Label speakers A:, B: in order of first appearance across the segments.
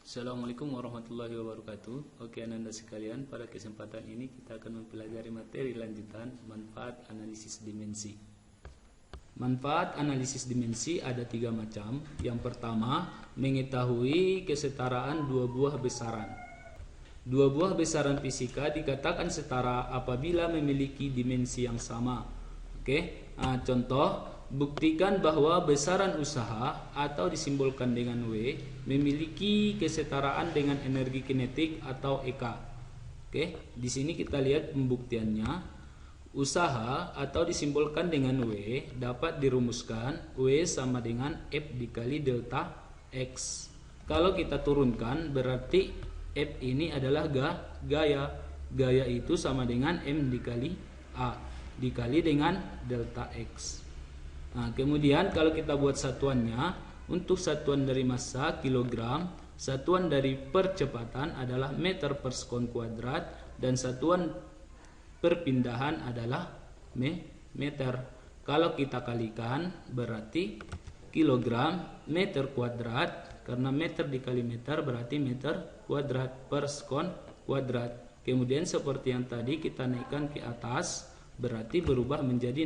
A: Assalamualaikum warahmatullahi wabarakatuh. Oke Ananda sekalian, pada kesempatan ini kita akan mempelajari materi lanjutan manfaat analisis dimensi. Manfaat analisis dimensi ada 3 macam. Yang pertama, mengetahui kesetaraan dua buah besaran. Dua buah besaran fisika dikatakan setara apabila memiliki dimensi yang sama. Contoh, buktikan bahwa besaran usaha atau disimbolkan dengan W memiliki kesetaraan dengan energi kinetik atau EK. Di sini kita lihat pembuktiannya. Usaha atau disimbolkan dengan W dapat dirumuskan W sama dengan F dikali delta X. Kalau kita turunkan berarti F ini adalah gaya. Gaya itu sama dengan M dikali A dikali dengan delta X. Kemudian kalau kita buat satuannya, untuk satuan dari massa kilogram, satuan dari percepatan adalah meter per sekon kuadrat, dan satuan perpindahan adalah meter. Kalau kita kalikan berarti kilogram meter kuadrat, karena meter dikali meter berarti meter kuadrat per sekon kuadrat. Kemudian seperti yang tadi kita naikkan ke atas berarti berubah menjadi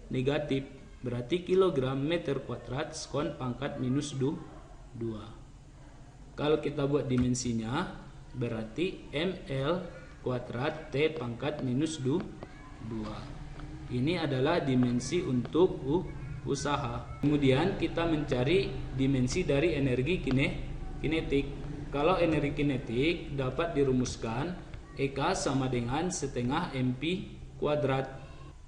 A: negatif. Berarti kilogram meter kuadrat sekon pangkat minus 2. Kalau kita buat dimensinya berarti ml kuadrat T pangkat minus 2. Ini adalah dimensi untuk usaha. Kemudian kita mencari dimensi dari energi kinetik. Kalau energi kinetik dapat dirumuskan EK sama dengan setengah MP kuadrat.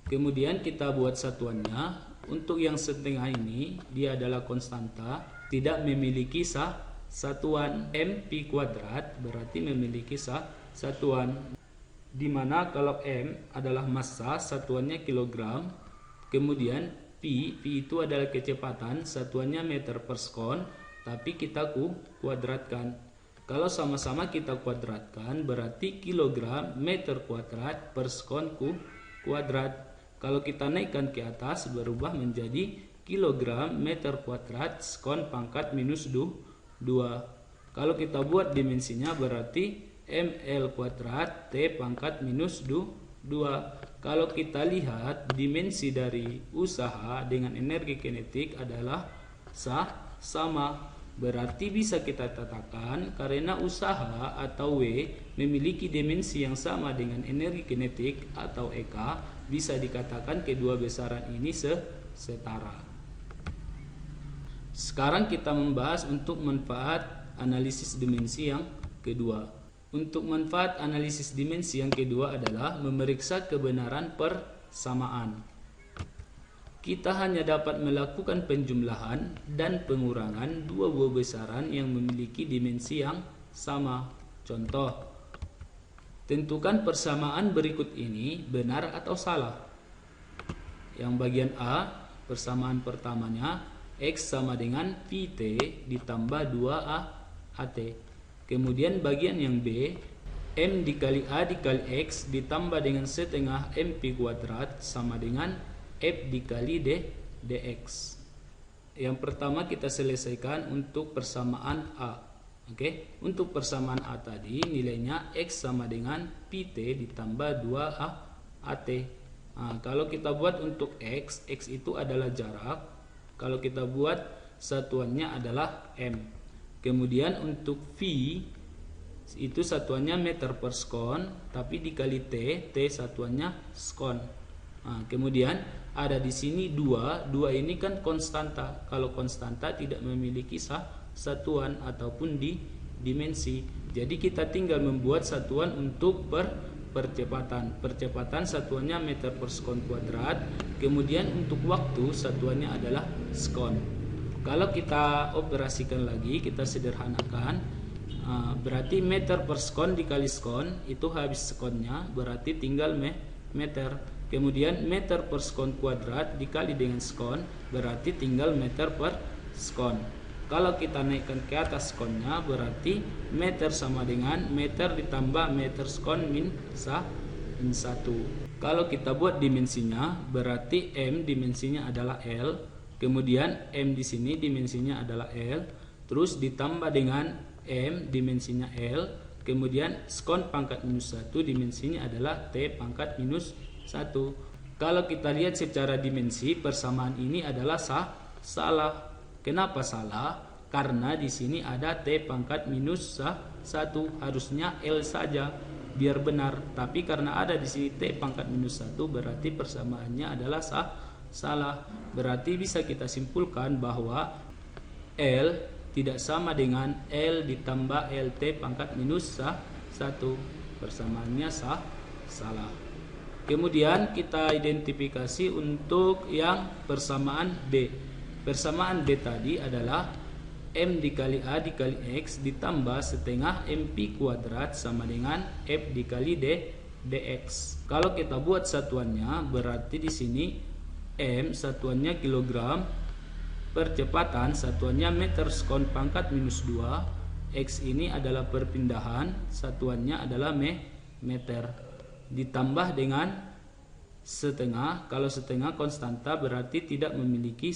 A: Kemudian kita buat satuannya. Untuk yang setengah ini dia adalah konstanta, tidak memiliki satuan. MP kuadrat berarti memiliki satuan, dimana kalau M adalah massa, satuannya kilogram. Kemudian P itu adalah kecepatan, satuannya meter per sekon, tapi kita kuadratkan. Kalau sama-sama kita kuadratkan berarti kilogram meter kuadrat per sekon kuadrat. Kalau kita naikkan ke atas berubah menjadi kilogram meter kuadrat sekon pangkat minus 2. Kalau kita buat dimensinya berarti ml kuadrat T pangkat minus 2. Kalau kita lihat dimensi dari usaha dengan energi kinetik adalah sama. Berarti bisa kita katakan karena usaha atau W memiliki dimensi yang sama dengan energi kinetik atau EK, bisa dikatakan kedua besaran ini setara. Sekarang kita membahas untuk manfaat analisis dimensi yang kedua. Untuk manfaat analisis dimensi yang kedua adalah memeriksa kebenaran persamaan. Kita hanya dapat melakukan penjumlahan dan pengurangan dua buah besaran yang memiliki dimensi yang sama. Contoh, tentukan persamaan berikut ini benar atau salah. Yang bagian A, persamaan pertamanya X sama dengan VT ditambah 2A AT. Kemudian bagian yang B, M dikali A dikali X ditambah dengan setengah MP kuadrat sama dengan F dikali dx. Yang pertama kita selesaikan untuk persamaan A. Untuk persamaan A tadi nilainya X sama dengan PT ditambah 2A AT. Kalau kita buat untuk X itu adalah jarak. Kalau kita buat satuannya adalah M. Kemudian untuk V itu satuannya meter per sekon, tapi dikali T satuannya sekon. Kemudian ada di sini 2 ini kan konstanta. Kalau konstanta tidak memiliki satuan ataupun dimensi. Jadi kita tinggal membuat satuan untuk percepatan. Percepatan satuannya meter per sekon kuadrat. Kemudian untuk waktu satuannya adalah sekon. Kalau kita operasikan lagi, kita sederhanakan, berarti meter per sekon dikali sekon itu habis sekonnya, berarti tinggal meter. Kemudian meter per sekon kuadrat dikali dengan sekon berarti tinggal meter per sekon. Kalau kita naikkan ke atas sekonnya berarti meter sama dengan meter ditambah meter sekon min 1. Kalau kita buat dimensinya berarti M dimensinya adalah L, kemudian M di sini dimensinya adalah L, terus ditambah dengan M dimensinya L, kemudian skon pangkat minus 1 dimensinya adalah T pangkat minus 1. Kalau kita lihat secara dimensi, persamaan ini adalah salah. Kenapa salah? Karena di sini ada T pangkat minus 1, harusnya L saja biar benar. Tapi karena ada di sini T pangkat minus 1, berarti persamaannya adalah salah. Berarti bisa kita simpulkan bahwa L tidak sama dengan L ditambah LT pangkat minus 1. Persamaannya salah. Kemudian kita identifikasi untuk yang persamaan B. Persamaan B tadi adalah M dikali A dikali X ditambah setengah MP kuadrat sama dengan F dikali dx. Kalau kita buat satuannya, berarti di sini M satuannya kilogram, percepatan satuannya meter skon pangkat minus 2, X ini adalah perpindahan, satuannya adalah meter, ditambah dengan setengah. Kalau setengah konstanta berarti tidak memiliki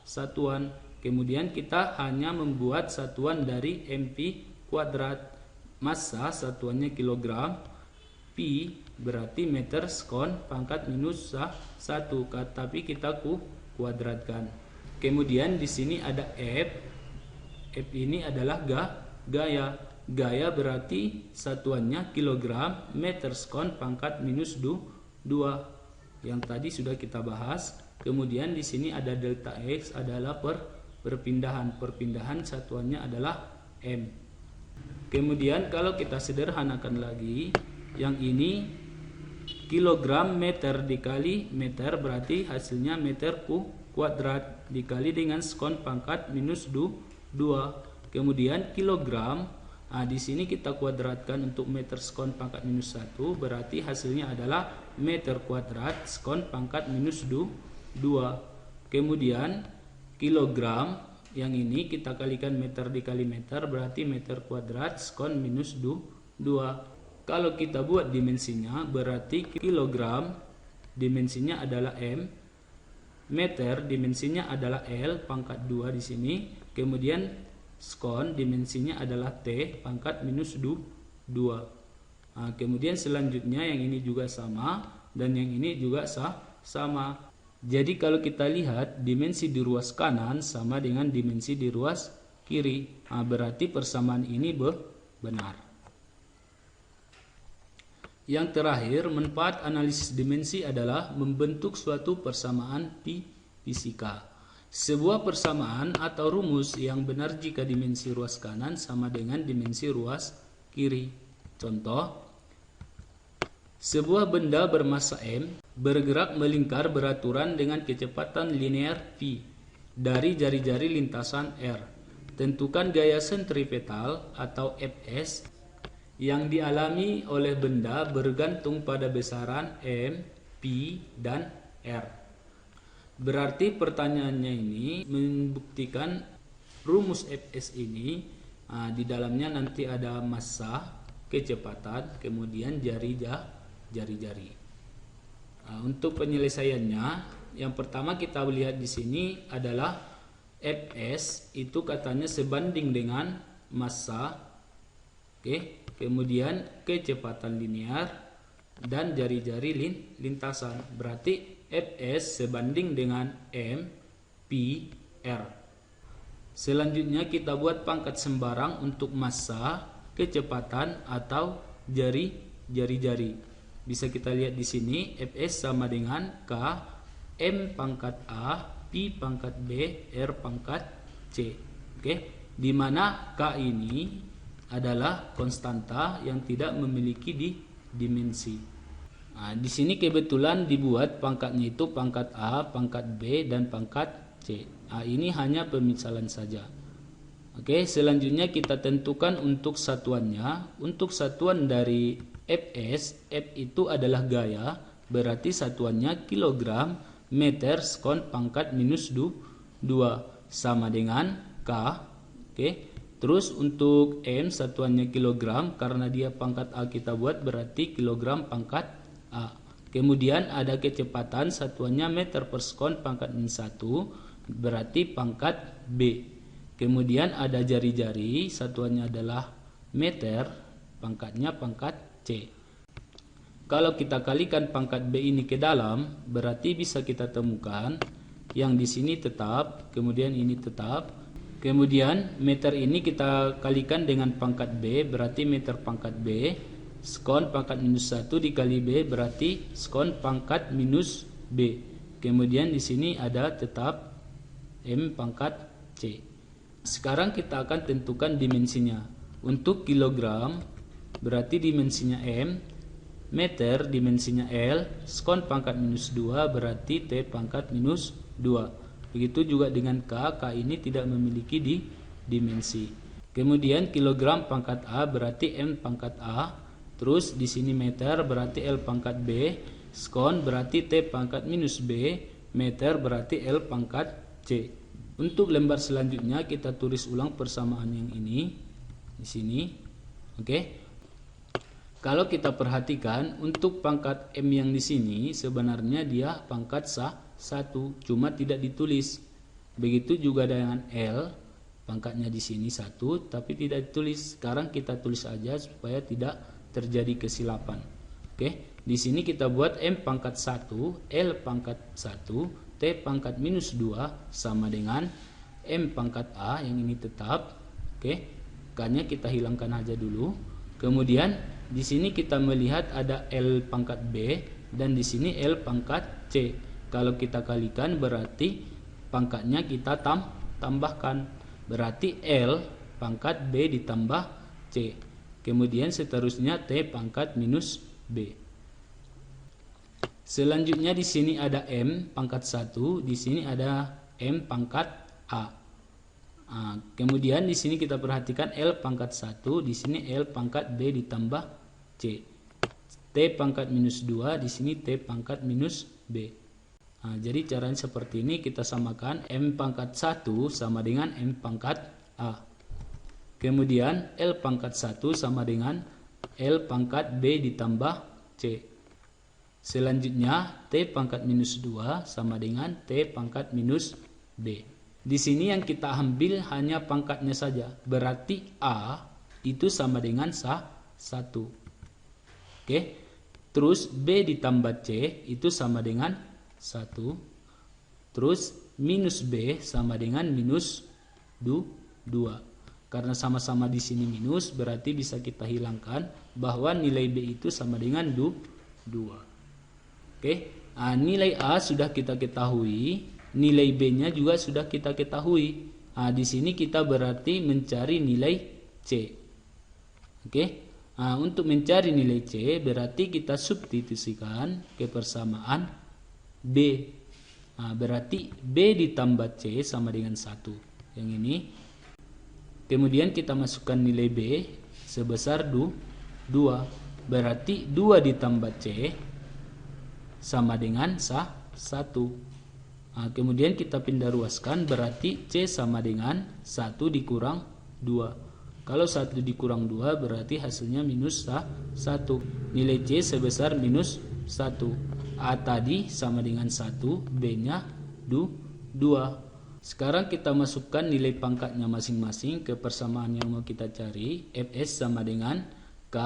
A: satuan. Kemudian kita hanya membuat satuan dari MP kuadrat. Massa satuannya kilogram, Pi berarti meter skon pangkat minus 1, tapi kita kuadratkan. Kemudian di sini ada F. F ini adalah gaya. Gaya berarti satuannya kilogram, meter skon pangkat minus 2. Yang tadi sudah kita bahas. Kemudian di sini ada delta X adalah perpindahan satuannya adalah M. Kemudian kalau kita sederhanakan lagi, yang ini kilogram meter dikali meter berarti hasilnya meter kuadrat dikali dengan skon pangkat minus 2. Kemudian kilogram, di sini kita kuadratkan untuk meter skon pangkat minus 1, berarti hasilnya adalah meter kuadrat skon pangkat minus 2. Kemudian kilogram yang ini kita kalikan meter dikali meter berarti meter kuadrat skon minus 2. Kalau kita buat dimensinya berarti kilogram dimensinya adalah M, meter dimensinya adalah L pangkat 2 di sini, kemudian skon dimensinya adalah T pangkat minus 2. Kemudian selanjutnya yang ini juga sama dan yang ini juga sama. Jadi kalau kita lihat dimensi di ruas kanan sama dengan dimensi di ruas kiri, berarti persamaan ini benar. Yang terakhir, manfaat analisis dimensi adalah membentuk suatu persamaan fisika. Sebuah persamaan atau rumus yang benar jika dimensi ruas kanan sama dengan dimensi ruas kiri. Contoh, sebuah benda bermassa M bergerak melingkar beraturan dengan kecepatan linear V dari jari-jari lintasan R. Tentukan gaya sentripetal atau Fs yang dialami oleh benda bergantung pada besaran M, P, dan R. Berarti pertanyaannya ini membuktikan rumus Fs ini di dalamnya nanti ada massa, kecepatan, kemudian jari-jari. Untuk penyelesaiannya, yang pertama kita lihat di sini adalah Fs itu katanya sebanding dengan massa, kemudian kecepatan linear dan jari-jari lintasan. Berarti Fs sebanding dengan M, P, R. Selanjutnya kita buat pangkat sembarang untuk massa, kecepatan atau jari-jari. Bisa kita lihat di sini Fs sama dengan K, M pangkat A, P pangkat B, R pangkat C. Di mana K ini adalah konstanta yang tidak memiliki dimensi. Di sini kebetulan dibuat pangkatnya itu pangkat A, pangkat B, dan pangkat C. Ini hanya pemisalan saja. Selanjutnya kita tentukan untuk satuannya. Untuk satuan dari Fs, F itu adalah gaya, berarti satuannya kilogram, meter, skon pangkat minus 2 sama dengan K. Terus untuk M satuannya kilogram, karena dia pangkat A kita buat berarti kilogram pangkat A. Kemudian ada kecepatan satuannya meter per skon pangkat minus 1 berarti pangkat B. Kemudian ada jari-jari, satuannya adalah meter, pangkatnya pangkat C. Kalau kita kalikan pangkat B ini ke dalam, berarti bisa kita temukan yang di sini tetap, kemudian ini tetap. Kemudian meter ini kita kalikan dengan pangkat B, berarti meter pangkat B. Skon pangkat minus 1 dikali B berarti skon pangkat minus B. Kemudian di sini ada tetap M pangkat C. Sekarang kita akan tentukan dimensinya. Untuk kilogram berarti dimensinya M, meter dimensinya L, skon pangkat minus 2 berarti T pangkat minus 2. Begitu juga dengan K ini tidak memiliki dimensi. Kemudian kilogram pangkat A berarti M pangkat A. Terus di sini meter berarti L pangkat B, skon berarti T pangkat minus B, meter berarti L pangkat C. Untuk lembar selanjutnya kita tulis ulang persamaan yang ini di sini. Oke. Kalau kita perhatikan untuk pangkat M yang di sini sebenarnya dia pangkat 1, cuma tidak ditulis. Begitu juga dengan L, pangkatnya di sini 1 tapi tidak ditulis. Sekarang kita tulis aja supaya tidak terjadi kesilapan. Oke, di sini kita buat M pangkat 1, L pangkat 1, T pangkat minus 2 sama dengan M pangkat A yang ini tetap. Oke, K-nya kita hilangkan aja dulu. Kemudian di sini kita melihat ada L pangkat B dan di sini L pangkat C. Kalau kita kalikan berarti pangkatnya kita tambahkan. Berarti L pangkat B ditambah C. Kemudian seterusnya T pangkat minus B. Selanjutnya di sini ada M pangkat 1, di sini ada M pangkat A. Kemudian di sini kita perhatikan L pangkat 1, di sini L pangkat B ditambah C. T pangkat minus 2, di sini T pangkat minus B. Jadi caranya seperti ini, kita samakan M pangkat 1 sama dengan M pangkat A. Kemudian L pangkat 1 sama dengan L pangkat B ditambah C. Selanjutnya T pangkat minus 2 sama dengan T pangkat minus B. Di sini yang kita ambil hanya pangkatnya saja. Berarti A itu sama dengan 1. Oke. Terus B ditambah C itu sama dengan 1. Terus minus B sama dengan minus 2. Karena sama-sama di sini minus berarti bisa kita hilangkan bahwa nilai B itu sama dengan 2. Oke. Nilai A sudah kita ketahui, nilai B-nya juga sudah kita ketahui. Di sini kita berarti mencari nilai C. Oke. Untuk mencari nilai C berarti kita substitusikan ke persamaan B. Berarti B ditambah C sama dengan 1. Yang ini. Kemudian kita masukkan nilai B sebesar 2. Berarti 2 ditambah C sama dengan 1. Kemudian kita pindah ruaskan berarti C sama dengan 1 dikurang 2. Kalau 1 dikurang 2 berarti hasilnya minus 1. Nilai C sebesar minus 1. A tadi sama dengan 1, B-nya 2. Sekarang kita masukkan nilai pangkatnya masing-masing ke persamaan yang mau kita cari. Fs sama dengan K,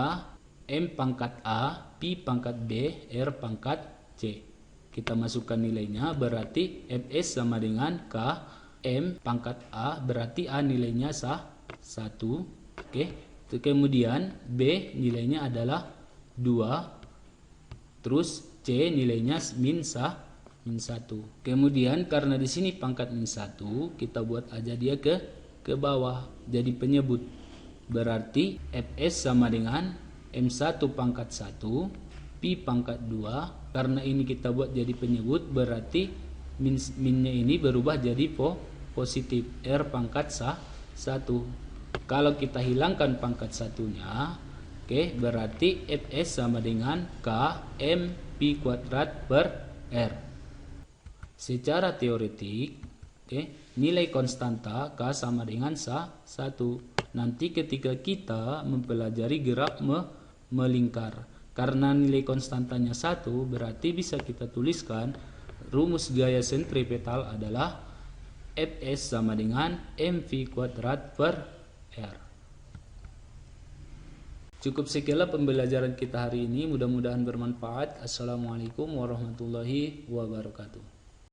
A: M pangkat A, Pi pangkat B, R pangkat C. Kita masukkan nilainya berarti Fs sama dengan K, M pangkat A, berarti A nilainya 1. Oke. Kemudian B nilainya adalah 2. Terus C nilainya min 1. Kemudian karena di sini pangkat min 1, kita buat aja dia ke bawah jadi penyebut. Berarti Fs sama dengan M1 pangkat 1 Pi pangkat 2. Karena ini kita buat jadi penyebut berarti minnya ini berubah jadi positif. R pangkat 1. Kalau kita hilangkan pangkat satunya, oke, berarti Fs sama dengan K M Pi kuadrat per R. Secara teoretik, nilai konstanta K sama dengan 1. Nanti ketika kita mempelajari gerak melingkar, karena nilai konstantanya 1, berarti bisa kita tuliskan rumus gaya sentripetal adalah Fs sama dengan mv kuadrat per R. Cukup sekianlah pembelajaran kita hari ini, mudah-mudahan bermanfaat. Assalamualaikum warahmatullahi wabarakatuh.